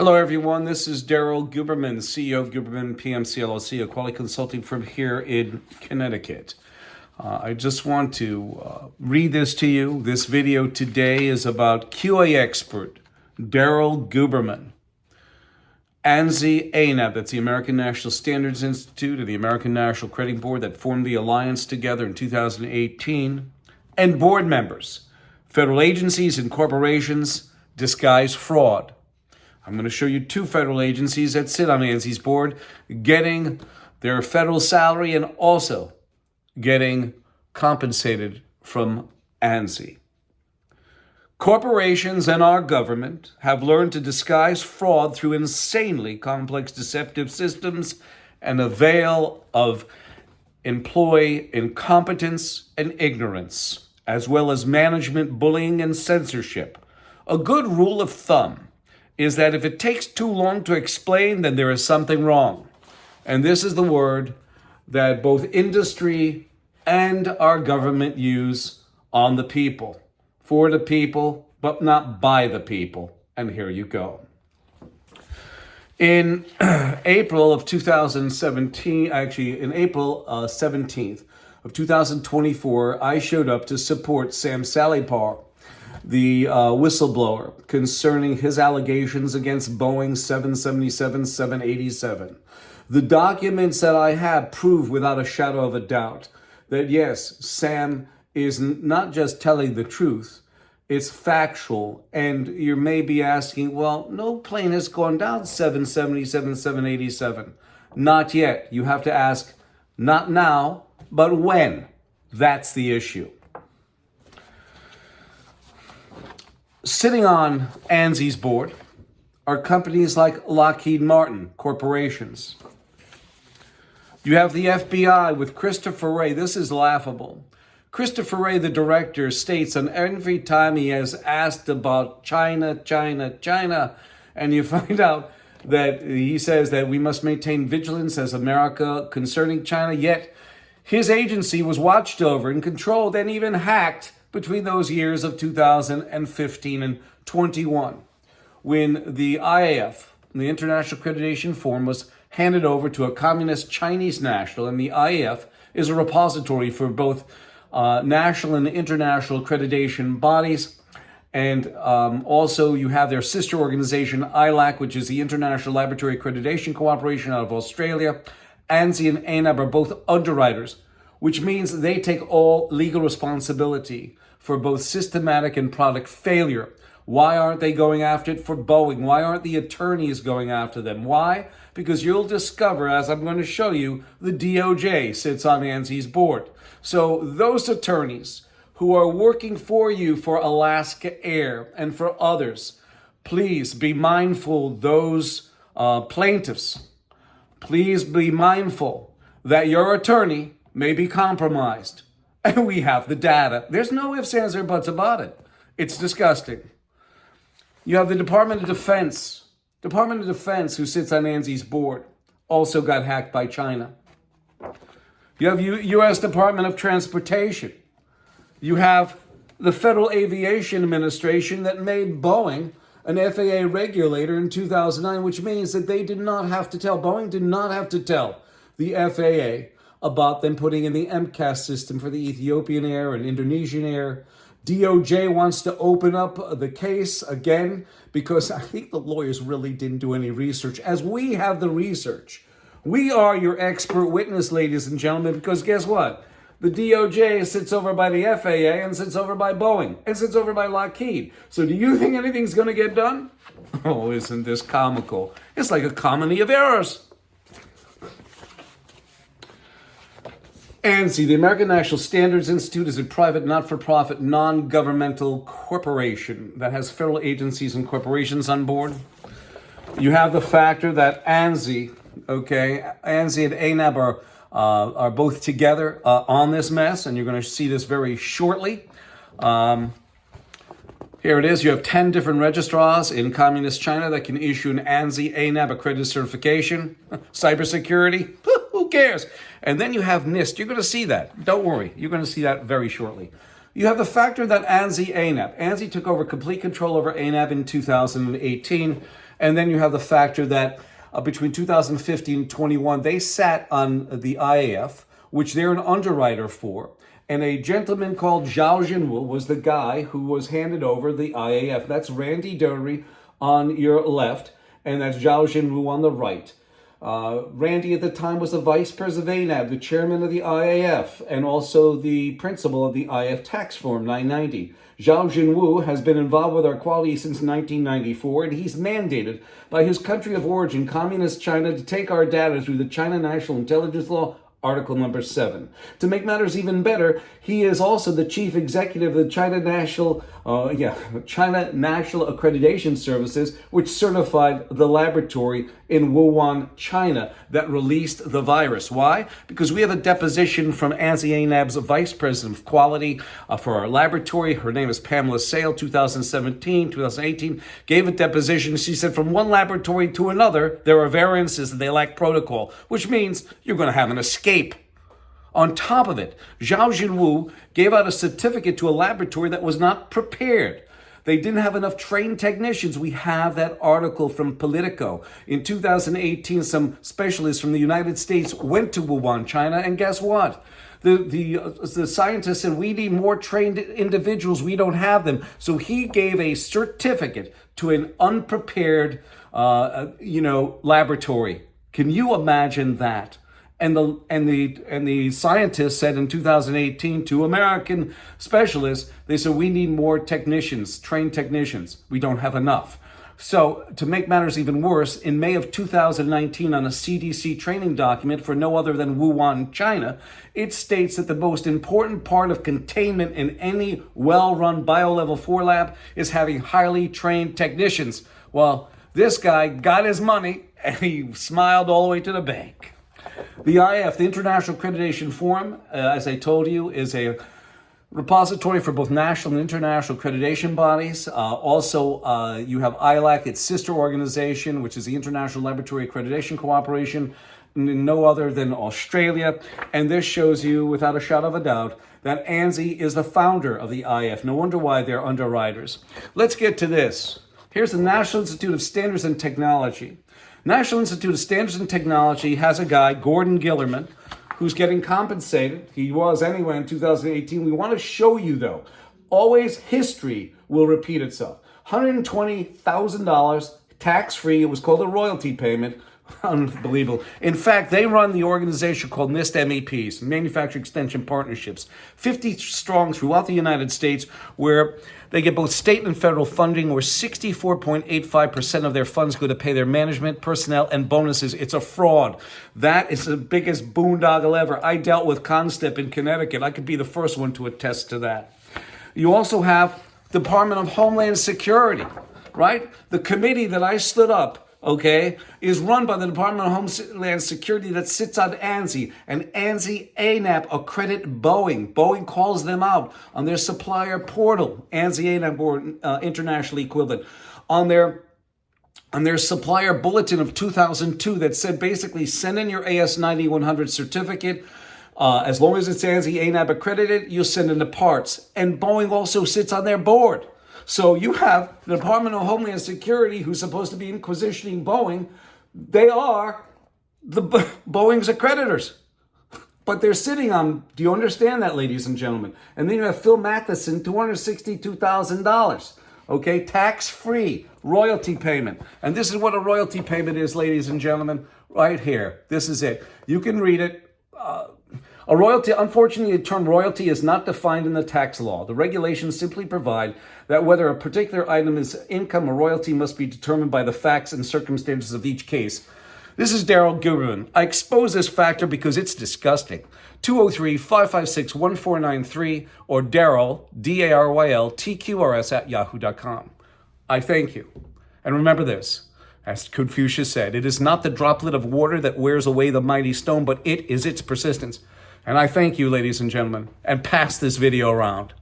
Hello, everyone. This is Daryl Guberman, CEO of Guberman PMC LLC, a quality consulting firm here in Connecticut. I just want to read this to you. This video today is about QA expert Daryl Guberman, ANSI-ANAB, that's the American National Standards Institute, and the American National Crediting Board that formed the alliance together in 2018, and board members, federal agencies and corporations disguise fraud. I'm going to show you two federal agencies that sit on ANSI's board getting their federal salary and also getting compensated from ANSI. Corporations and our government have learned to disguise fraud through insanely complex deceptive systems and a veil of employee incompetence and ignorance, as well as management bullying and censorship. A good rule of thumb is that if it takes too long to explain, then there is something wrong. And this is the word that both industry and our government use on the people, for the people, but not by the people. And here you go. In April of 2017, actually in April 17th of 2024, I showed up to support Sam Salipar, the whistleblower, concerning his allegations against Boeing 777, 787. The documents that I have prove without a shadow of a doubt that yes, Sam is not just telling the truth, it's factual. And you may be asking, well, no plane has gone down 777, 787. Not yet. You have to ask, not now, but when? That's the issue. Sitting on ANSI's board are companies like Lockheed Martin, corporations. You have the FBI with Christopher Wray. This is laughable. Christopher Wray, the director, states on every time he has asked about China, and you find out that he says that we must maintain vigilance as America concerning China, yet his agency was watched over and controlled and even hacked between those years of 2015 and 21, when the IAF, the International Accreditation Form, was handed over to a communist Chinese national, and the IAF is a repository for both national and international accreditation bodies. And also you have their sister organization, ILAC, which is the International Laboratory Accreditation Cooperation out of Australia. ANSI and ANAB are both underwriters, which means they take all legal responsibility for both systematic and product failure. Why aren't they going after it for Boeing? Why aren't the attorneys going after them? Why? Because you'll discover, as I'm going to show you, the DOJ sits on ANSI's board. So those attorneys who are working for you for Alaska Air and for others, please be mindful, those plaintiffs, please be mindful that your attorney may be compromised. And we have the data. There's no ifs, ands, or buts about it. It's disgusting. You have the Department of Defense. Department of Defense, who sits on ANSI's board, also got hacked by China. You have U.S. Department of Transportation. You have the Federal Aviation Administration that made Boeing an FAA regulator in 2009, which means that they did not have to tell, Boeing did not have to tell the FAA about them putting in the MCAS system for the Ethiopian Air and Indonesian Air. DOJ wants to open up the case again because I think the lawyers really didn't do any research, as we have the research. We are your expert witness, ladies and gentlemen, because guess what? The DOJ sits over by the FAA and sits over by Boeing and sits over by Lockheed. So do you think anything's going to get done? Oh, isn't this comical? It's like a comedy of errors. ANSI, the American National Standards Institute, is a private, not-for-profit, non-governmental corporation that has federal agencies and corporations on board. You have the factor that ANSI and ANAB are both together on this mess, and you're going to see this very shortly. Here it is. You have 10 different registrars in communist China that can issue an ANSI-ANAB accredited certification. Cybersecurity, who cares? And then you have NIST. You're going to see that. Don't worry. You're going to see that very shortly. You have the factor that ANSI-ANAB. ANSI took over complete control over ANAB in 2018, And then you have the factor that between 2015 and 21, they sat on the IAF, which they're an underwriter for. And a gentleman called Zhao Jinwu was the guy who was handed over the IAF. That's Randy Dury on your left, and that's Zhao Jinwu on the right. Randy at the time was the vice president of ANAB, the chairman of the IAF, and also the principal of the IAF tax form 990. Zhao Jinwu has been involved with our quality since 1994, and he's mandated by his country of origin, Communist China, to take our data through the China National Intelligence Law, Article number 7. To make matters even better, he is also the chief executive of the China National Accreditation Services, which certified the laboratory in Wuhan, China, that released the virus. Why? Because we have a deposition from ANSI-ANAB's vice president of quality for our laboratory. Her name is Pamela Sale, 2017, 2018, gave a deposition. She said from one laboratory to another, there are variances and they lack protocol, which means you're going to have an escape. On top of it, Zhao Jinwu gave out a certificate to a laboratory that was not prepared. They didn't have enough trained technicians. We have that article from Politico. In 2018, some specialists from the United States went to Wuhan, China, and guess what? The scientist said, we need more trained individuals. We don't have them. So he gave a certificate to an unprepared, laboratory. Can you imagine that? And the scientists said in 2018 to American specialists, they said, we need more technicians, trained technicians. We don't have enough. So to make matters even worse, in May of 2019 on a CDC training document for no other than Wuhan, China, it states that the most important part of containment in any well-run biolevel 4 lab is having highly trained technicians. Well, this guy got his money and he smiled all the way to the bank. The IF, the International Accreditation Forum, as I told you, is a repository for both national and international accreditation bodies. Also, you have ILAC, its sister organization, which is the International Laboratory Accreditation Cooperation, no other than Australia. And this shows you, without a shadow of a doubt, that ANSI is the founder of the IF. No wonder why they're underwriters. Let's get to this. Here's the National Institute of Standards and Technology. National Institute of Standards and Technology has a guy, Gordon Guberman, who's getting compensated. He was anyway in 2018. We want to show you, though, always history will repeat itself. $120,000 tax-free. It was called a royalty payment. Unbelievable. In fact, they run the organization called NIST MEPs, Manufacturing Extension Partnerships, 50 strong throughout the United States, where they get both state and federal funding, where 64.85% of their funds go to pay their management, personnel, and bonuses. It's a fraud. That is the biggest boondoggle ever. I dealt with Constep in Connecticut. I could be the first one to attest to that. You also have Department of Homeland Security, right? The committee that I stood up, is run by the Department of Homeland Security that sits on ANSI, and ANSI-ANAB accredit Boeing. Boeing calls them out on their supplier portal, ANSI-ANAB or international equivalent, on their supplier bulletin of 2002 that said basically send in your AS9100 certificate. As long as it's ANSI-ANAB accredited, you'll send in the parts. And Boeing also sits on their board. So you have the Department of Homeland Security, who's supposed to be inquisitioning Boeing. They are the Boeing's accreditors. But they're sitting on, do you understand that, ladies and gentlemen? And then you have Phil Matheson, $262,000. Tax-free royalty payment. And this is what a royalty payment is, ladies and gentlemen, right here. This is it. You can read it. A royalty, unfortunately, the term royalty is not defined in the tax law. The regulations simply provide that whether a particular item is income or royalty must be determined by the facts and circumstances of each case. This is Daryl Guberman. I expose this factor because it's disgusting. 203-556-1493 or Daryl, Daryl, TQRS at yahoo.com. I thank you. And remember this. As Confucius said, it is not the droplet of water that wears away the mighty stone, but it is its persistence. And I thank you, ladies and gentlemen, and pass this video around.